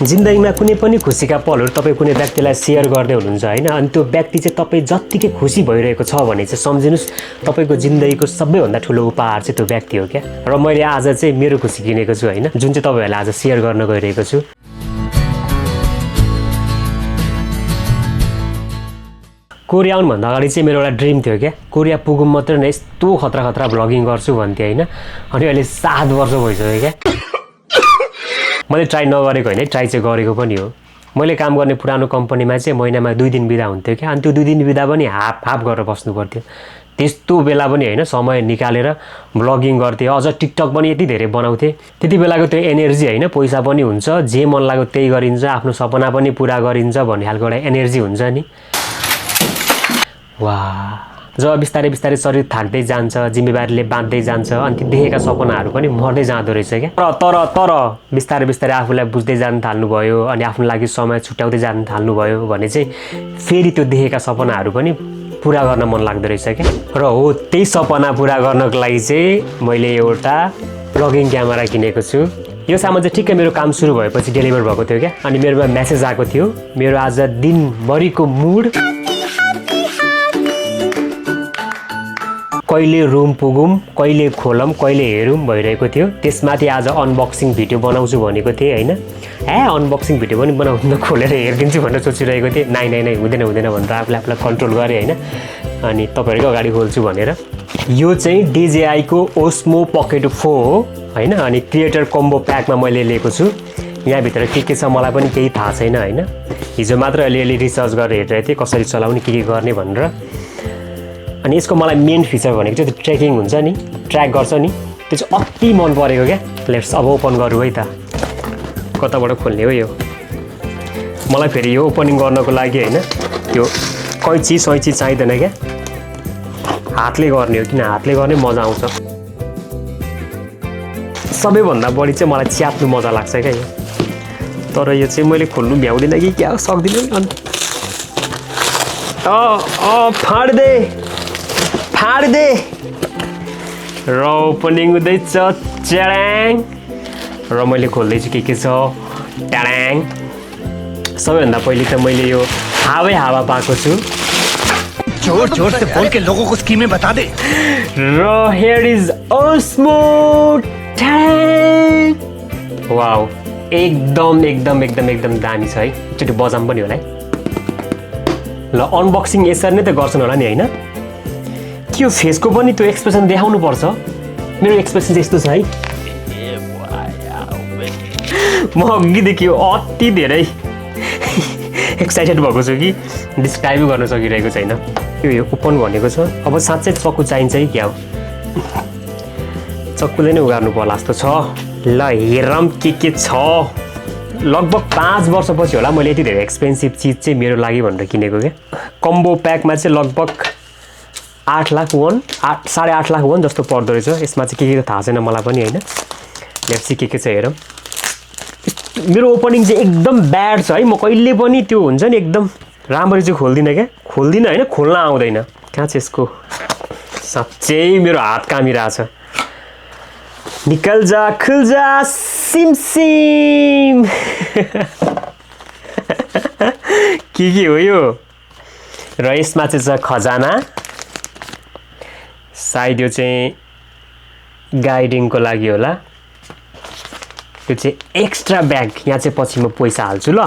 जिन्दगीमा कुनै पनि खुसीका पलहरू तपाईँ कुनै व्यक्तिलाई सेयर गर्दै हुनुहुन्छ हैन अनि त्यो व्यक्ति चाहिँ तपाईँ जत्तिकै खुसी भइरहेको छ भने चाहिँ सम्झिनुस् तपाईँको जिन्दगीको सबैभन्दा ठुलो उपहार चाहिँ त्यो व्यक्ति हो क्या। र मैले आज चाहिँ मेरो खुसी किनेको छु हैन, जुन चाहिँ तपाईँहरूलाई आज सेयर गर्न गइरहेको छु। कोरिया आउनुभन्दा अगाडि चाहिँ मेरो एउटा ड्रिम थियो क्या, कोरिया पुगौँ मात्रै नै यस्तो खतरा खतरा भ्लगिङ गर्छु भन्थेँ हैन। अनि अहिले 7 वर्ष भइसक्यो क्या। मैले ट्राई नगरेको होइन, ट्राई चाहिँ गरेको पनि हो। मैले काम गर्ने पुरानो कम्पनीमा चाहिँ महिनामा 2 दिन बिदा हुन्थ्यो क्या, अनि त्यो 2 दिन बिदा पनि हाफ गरेर बस्नु पर्थ्यो। त्यस्तो बेला पनि होइन समय निकालेर भ्लगिङ गर्थेँ, अझ टिकटक पनि यति धेरै बनाउँथेँ। त्यति बेलाको त्यो एनर्जी होइन, पैसा पनि हुन्छ, जे मन लाग्यो त्यही गरिन्छ, आफ्नो सपना पनि पुरा गरिन्छ भन्ने खालको एउटा एनर्जी हुन्छ नि। वाह, जब बिस्तारै बिस्तारै शरीर थाक्दै जान्छ, जिम्मेवारीले बाँध्दै जान्छ, अनि ती देखेका सपनाहरू पनि मर्दै जाँदो रहेछ क्या। तर बिस्तारै बिस्तारै आफूलाई बुझ्दै जान थाल्नुभयो अनि आफ्नो लागि समय छुट्याउँदै जान थाल्नुभयो भने चाहिँ फेरि त्यो देखेका सपनाहरू पनि पुरा गर्न मन लाग्दो रहेछ क्या। र हो, त्यही सपना पुरा गर्नको लागि चाहिँ मैले एउटा भ्लगिङ क्यामेरा किनेको छु। यो सामान चाहिँ ठिक्कै मेरो काम सुरु भएपछि डेलिभर भएको थियो क्या। अनि मेरोमा मेसेज आएको थियो, मेरो आज दिनभरिको मुड कहिले रुम पुगौँ, कहिले खोलौँ, कहिले हेरौँ भइरहेको थियो। त्यसमाथि आज अनबक्सिङ भिडियो बनाउँछु भनेको थिएँ होइन। अनबक्सिङ भिडियो पनि बनाउँदा खोलेर हेरिदिन्छु भनेर सोचिरहेको थिएँ। नाइ हुँदैन भनेर आफूलाई कन्ट्रोल गरेँ होइन। अनि तपाईँहरूकै अगाडि खोल्छु भनेर। यो चाहिँ DJI-को ओस्मो पकेट 4 हो होइन। अनि क्रिएटर कम्बो प्याकमा मैले लिएको छु। यहाँभित्र के छ मलाई पनि केही थाहा छैन होइन। हिजो मात्र अलिअलि रिसर्च गरेर हेरिरहेको थिएँ कसरी चलाउने, के गर्ने भनेर। अनि यसको मलाई मेन फिचर भनेको चाहिँ त्यो ट्र्याकिङ हुन्छ नि, ट्र्याक गर्छ नि, त्यो चाहिँ अति मन परेको क्या। लेट्स अब ओपन गरौँ है त। कताबाट खोल्ने हो यो? मलाई फेरि यो ओपनिङ गर्नको लागि होइन त्यो कैँची सैँची चाहिँदैन क्या, हातले गर्ने हो। किन हातले गर्ने मजा आउँछ। सबैभन्दा बढी चाहिँ मलाई च्याप्नु मजा लाग्छ क्या यो। तर यो चाहिँ मैले खोल्नु भ्याउँदिनँ कि क्या, सक्दिनँ। अनि फाड्दे र ओपनिङ हुँदैछ च्याडाङ। र मैले खोल्दैछु के छ ट्याडाङ। सबैभन्दा पहिले त मैले यो हावा पाएको छु। जोर से बोल के लोगों को स्कीमें बता दे। र here is osmo Tang. Wow, एकदम दामी छ है। एकचोटि बजाम पनि होला है। ल अनबक्सिङ यसरी नै त गर्छन् होला नि होइन। के फेसको पनि त्यो एक्सप्रेसन देखाउनु पर्छ। मेरो एक्सप्रेसन चाहिँ यस्तो छ है। म अघिदेखि अति धेरै एक्साइटेड भएको छु कि डिस्क्राइब गर्न सकिरहेको छैन। यो ओपन भनेको छ। अब साँच्चै चक्कु चाहिन्छ कि क्या हो? चक्कुले नै उगार्नु पर्ला जस्तो छ। ल हेरौँ के छ। लगभग 5 वर्षपछि होला मैले यति धेरै एक्सपेन्सिभ चिज चाहिँ मेरो लागि भनेर किनेको क्या। कम्बो प्याकमा चाहिँ लगभग 8 लाख वन्, 8.5 लाख वन् जस्तो पर्दो रहेछ। यसमा चाहिँ के थाहा छैन मलाई पनि होइन। लेट्स सी के छ हेरौँ। मेरो ओपनिङ चाहिँ एकदम ब्याड छ है। म कहिले पनि त्यो हुन्छ नि एकदम राम्ररी चाहिँ खोल्दिनँ क्या, होइन, खोल्न आउँदैन। कहाँ छ यसको? साँच्चै मेरो हात कामिरहेछ। निकल जा खुल जा सिम के हो यो? र यसमा चाहिँ छ खजाना। सायद यो चाहिँ गाइडिङको लागि होला। यो चाहिँ एक्स्ट्रा ब्याग। यहाँ चाहिँ पछि म पैसा हाल्छु। ल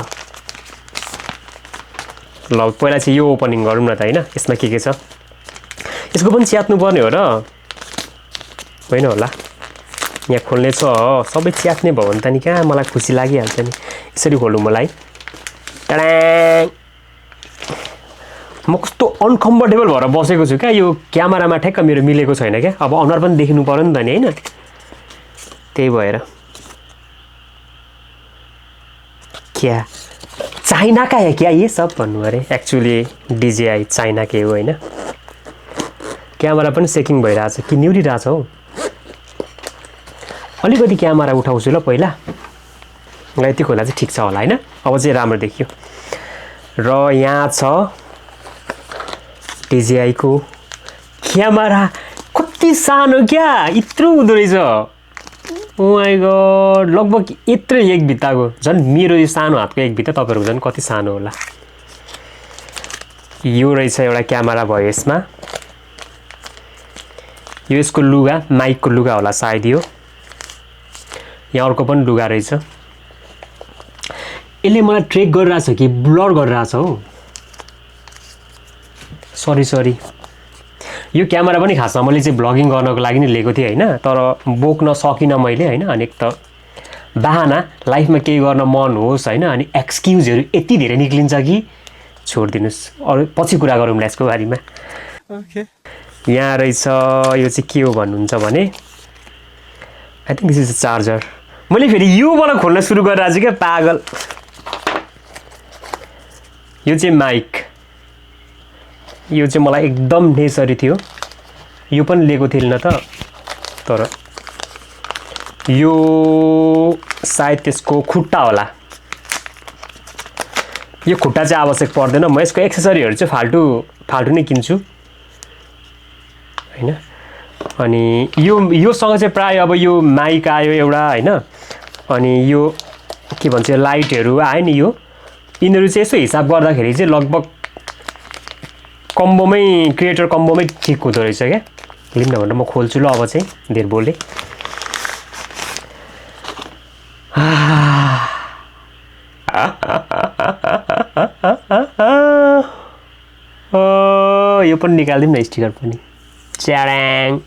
पहिला चाहिँ यो ओपनिङ गरौँ न त होइन। यसमा के छ? यसको पनि च्यात्नु पर्ने हो र होइन होला। यहाँ खोल्ने छ, सबै च्यात्ने भयो भने त नि कहाँ मलाई खुसी लागिहाल्छ नि। यसरी खोलौँ मलाई। टाडाङ। म कस्तो अनकम्फर्टेबल भएर बसेको छु क्या। यो क्यामेरामा ठ्याक्क मेरो मिलेको छैन क्या। अब अनुहार पनि देखिनु पर्यो नि त नि होइन। त्यही भएर क्या चाइना का है क्या ये सब भन्नु अरे। एक्चुअली DJI चाइना के हो होइन। क्यामेरा पनि सेकिङ भइरहेछ कि निउरिरहेछ हौ। अलिकति क्यामेरा उठाउँछु ल पहिला। यति खोला चाहिँ ठिक छ होला होइन। अब चाहिँ राम्रो देखियो। र यहाँ छ DJI-को क्यामेरा। कति सानो क्या, यत्रो हुँदो रहेछ। ओ माई गॉड लगभग यत्रो एक भित्ताको झन् मेरो यो सानो हातको एक भित्ता तपाईँहरूको झन् कति सानो होला यो रहेछ एउटा क्यामेरा भयो यसमा यो यसको लुगा माइकको लुगा होला सायद यो यहाँ अर्को पनि लुगा रहेछ यसले मलाई ट्रेक गरिरहेछ कि ब्लर गरिरहेछ हौ सरी यो क्यामेरा पनि खासमा मैले चाहिँ ब्लगिङ गर्नको लागि नै लिएको थिएँ हैन तर बोक्न सकिनँ मैले हैन अनि एक त बहाना लाइफमा केही गर्न मन होस् हैन अनि एक्सक्युजहरू यति धेरै निक्लिन्छ कि छोडिदिनुस् अरु पछि कुरा गरौँला यसको बारेमा ओके यहाँ रहेछ यो चाहिँ के हो भन्नुहुन्छ भने I think this is a charger मैले फेरि योबाट खोल्न सुरु गरिरहेको छु क्या पागल यो चाहिँ माइक यो चाहिँ मलाई एकदम नेसरी थियो यो पनि लिएको थिएन त तर यो सायद त्यसको खुट्टा होला यो खुट्टा चाहिँ आवश्यक पर्दैन म यसको एक्सेसरीहरू चाहिँ फाल्टु नै किन्छु हैन अनि योसँग चाहिँ प्राय अब यो माइक आयो एउटा हैन अनि यो के भन्छ लाइटहरू आयो नि यो यिनीहरू चाहिँ यसो हिसाब गर्दाखेरि चाहिँ लगभग कम्बोमै क्रिएटर कम्बोमै ठिक हुँदो रहेछ क्या लिम न भनेर म खोल्छु ल अब चाहिँ धेर बोले यो पनि निकालिदिउँ न स्टिकर पनि च्याराङ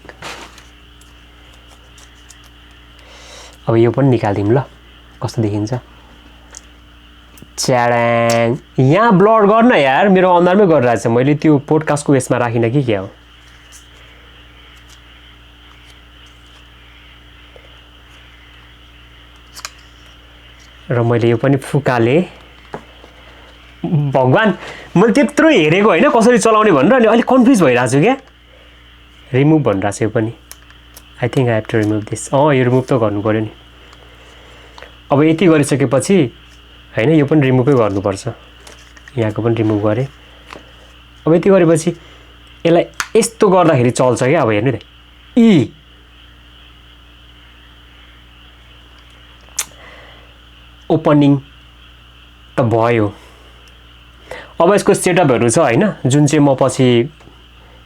अब यो पनि निकालिदिउँ ल कस्तो देखिन्छ च्याराङ यहाँ ब्लर गर्न यार मेरो अनुहारमै गरिरहेछ मैले त्यो पोडकास्टको यसमा राखिनँ कि क्या हो र मैले यो पनि फुकालेँ भगवान् मैले त्यत्रो हेरेको होइन कसरी चलाउने भनेर अनि अलिक कन्फ्युज भइरहेको छु क्या रिमुभ भनिरहेको छु यो पनि I think I have to remove this यो रिमुभ त गर्नु पऱ्यो नि अब यति गरिसकेपछि हैन यो पनि रिमुभै गर्नुपर्छ यहाँको पनि रिमुभ गरेँ अब यति गरेपछि यसलाई यस्तो गर्दाखेरि चल्छ क्या अब हेर्नु त ओपनिङ त भयो अब यसको सेटअपहरू छ हैन जुन चाहिँ म पछि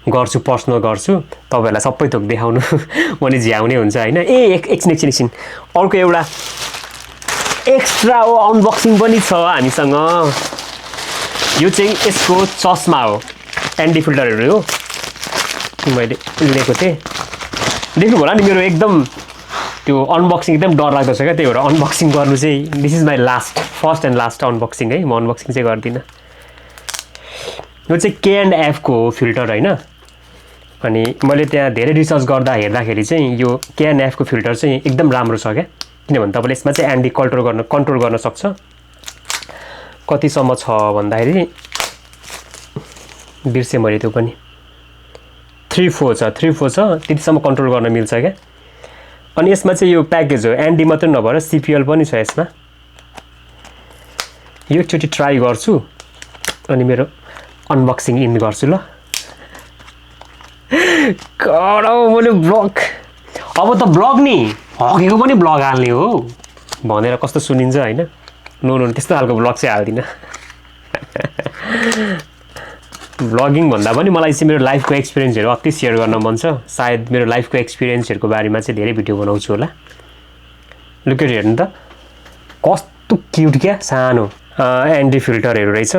गर्छु पर्सनल गर्छु तपाईहरुलाई सबै थोक देखाउनु पनि झ्याउने हुन्छ हैन एकछिन अर्को एउटा एक्स्ट्रा अनबक्सिङ पनि छ हामीसँग यो चाहिँ यसको चस्मा हो एन्टी फिल्टरहरू हो मैले लिएको थिएँ देख्नु होला नि मेरो एकदम त्यो अनबक्सिङ एकदम डरलाग्दो छ क्या त्यही भएर अनबक्सिङ गर्नु चाहिँ this is my first and last unboxing है म अनबक्सिङ चाहिँ गर्दिनँ यो चाहिँ K&F को हो फिल्टर हैन अनि मैले त्यहाँ धेरै रिसर्च गर्दा हेर्दाखेरि चाहिँ यो K&F को फिल्टर चाहिँ एकदम राम्रो छ क्या किनभने तपाईले यसमा चाहिँ एन्टी कन्ट्रोल गर्न सक्छ कतिसम्म छ भन्दाखेरि बिर्से मैले त्यो पनि 3-4 छ त्यतिसम्म कन्ट्रोल गर्न मिल्छ क्या अनि यसमा चाहिँ यो प्याकेज हो एन्टी मात्र नभएर CPL पनि छ यसमा यो एकचोटि ट्राई गर्छु अनि मेरो अनबक्सिङ इन गर्छु ल गरौ मैले ब्लग अब त ब्लग नि हकेको पनि ब्लग हाल्ने हो भनेर कस्तो सुनिन्छ हैन नो त्यस्तो खालको ब्लग चाहिँ हाल्दिन ब्लगिङ भन्दा पनि मलाई चाहिँ मेरो लाइफको एक्सपिरियन्सहरु अति शेयर गर्न मन छ सायद मेरो लाइफको एक्सपिरियन्सहरुको बारेमा चाहिँ धेरै भिडियो बनाउँछु होला लुक एट हेर्नु त कस्तो क्यूट क्या सानो एन्टी फिल्टरहरु रहेछ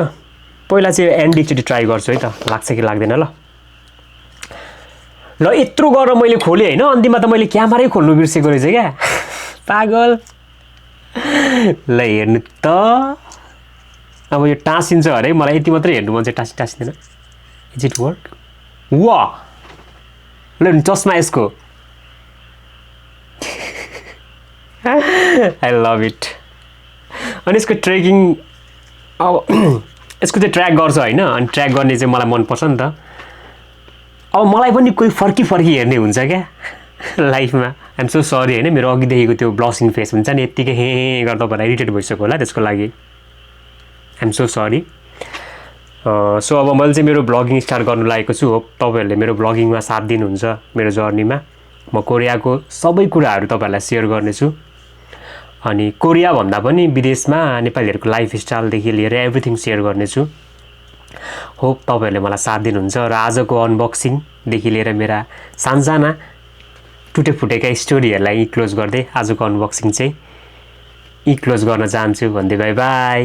पहिला चाहिँ एन्टी चोटी ट्राई गर्छु है त लाग्छ कि लाग्दैन ल यत्रो गरेर मैले खोले हैन अन्तिममा त मैले क्यामेरै खोल्नु बिर्सेको रहेछ क्या पागल ल हेर्नु त अब यो टाँसिन्छ अरे मलाई यति मात्रै हेर्नु मन चाहिँ टाँसिदैन इज इट वर्क वा ल चस्मा यसको आई लभ इट अनि यसको ट्रेकिङ अब यसको चाहिँ ट्र्याक गर्छ हैन अनि ट्र्याक गर्ने चाहिँ मलाई मन पर्छ नि त अब मलाई पनि कोही फर्की हेर्ने हुन्छ क्या लाइफमा आइएम सो सरी हैन मेरो अघिदेखिको त्यो ब्लसिङ फेस हुन्छ नि यत्तिकै हे गर्दा भएर इरिटेट भइसक्यो होला त्यसको लागि आइएम सो सरी सो अब मैले चाहिँ मेरो ब्लगिङ स्टार्ट गर्नु लागेको छु होप तपाईहरुले मेरो ब्लगिङमा साथ दिनुहुन्छ मेरो जर्नीमा म कोरियाको सबै कुराहरू तपाईँहरूलाई सेयर गर्नेछु अनि कोरिया भन्दा पनि विदेशमा नेपालीहरूको लाइफस्टाइलदेखि लिएर एभ्रिथिङ सेयर गर्नेछु होप तपाईँहरूले मलाई साथ दिनुहुन्छ र आजको अनबक्सिङदेखि लिएर मेरा सानसाना टुटेफुटेका स्टोरीहरूलाई क्लोज गर्दै आजको अनबक्सिङ चाहिँ क्लोज गर्न चाहन्छु भन्दै बाई बाई।